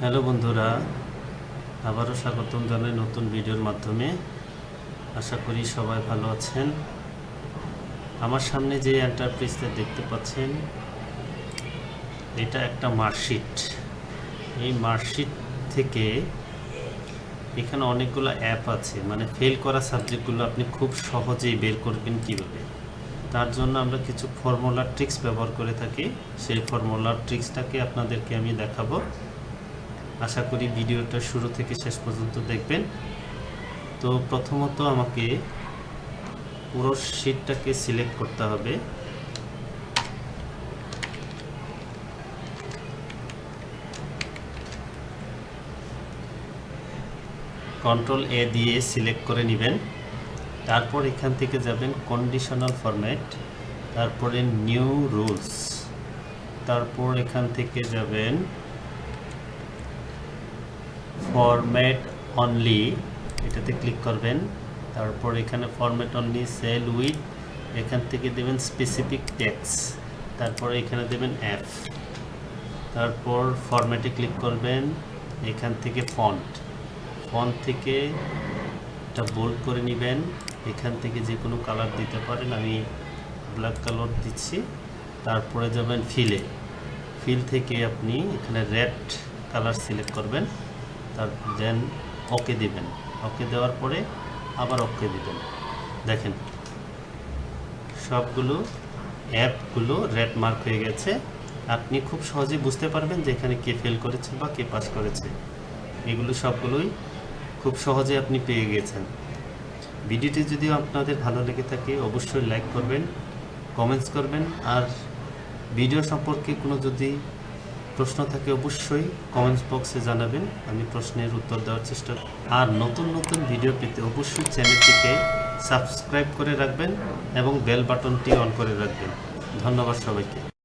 Hello বন্ধুরা, আবারও স্বাগতম জানাই নতুন ভিডিওর মাধ্যমে। আশা করি সবাই ভালো আছেন। আমার সামনে যে এন্টারপ্রাইজটা দেখতে পাচ্ছেন, এটা একটা মার্কশিট। এই মার্কশিট থেকে এখানে অনেকগুলো অ্যাপ আছে, মানে ফেল করা সাবজেক্টগুলো আপনি খুব সহজেই বের করবেন কীভাবে। তার জন্য আমরা কিছু ফর্মুলা ট্রিক্স ব্যবহার করে থাকি। সেই ফর্মুলা ট্রিক্সটাকে আপনাদেরকে আমি দেখাবো। আশা করি ভিডিওটা শুরু থেকে শেষ পর্যন্ত দেখবেন। তো প্রথমত আমাকে পুরো শীটটাকে সিলেক্ট করতে হবে। কন্ট্রোল এ দিয়ে সিলেক্ট করে নেবেন। তারপর এখান থেকে যাবেন কন্ডিশনাল ফরম্যাট, তারপরে নিউ রুলস, তারপর এখান থেকে যাবেন ফরম্যাট অনলি, এটাতে ক্লিক করবেন। তারপর এখানে ফরম্যাট অনলি সেল উইথ, এখান থেকে দেবেন স্পেসিফিক টেক্সট, তারপর এখানে দেবেন এফ, তারপর ফরম্যাটে ক্লিক করবেন। এখান থেকে ফন্ট থেকে এটা বোল্ড করে নেবেন। এখান থেকে যে কোনো কালার দিতে পারেন, আমি ব্ল্যাক কালার দিচ্ছি। তারপরে যাবেন ফিল থেকে আপনি এখানে রেড কালার সিলেক্ট করবেন, দেন ওকে দিবেন। ওকে দেওয়ার পরে আবার ওকে দিবেন। দেখেন সবগুলো অ্যাপগুলো রেড মার্ক হয়ে গেছে। আপনি খুব সহজেই বুঝতে পারবেন যে এখানে কে ফেল করেছে বা কে পাস করেছে। এগুলো সবগুলোই খুব সহজে আপনি পেয়ে গেছেন। ভিডিওটি যদি আপনাদের ভালো লেগে থাকে অবশ্যই লাইক করবেন, কমেন্টস করবেন। আর ভিডিও সম্পর্কে কোনো যদি প্রশ্ন থাকে অবশ্যই কমেন্টস বক্সে জানাবেন, আমি প্রশ্নের উত্তর দেওয়ার চেষ্টা করব। আর নতুন নতুন ভিডিও পেতে অবশ্যই চ্যানেলটিকে সাবস্ক্রাইব করে রাখবেন এবং বেল বাটনটি অন করে রাখবেন। ধন্যবাদ সবাইকে।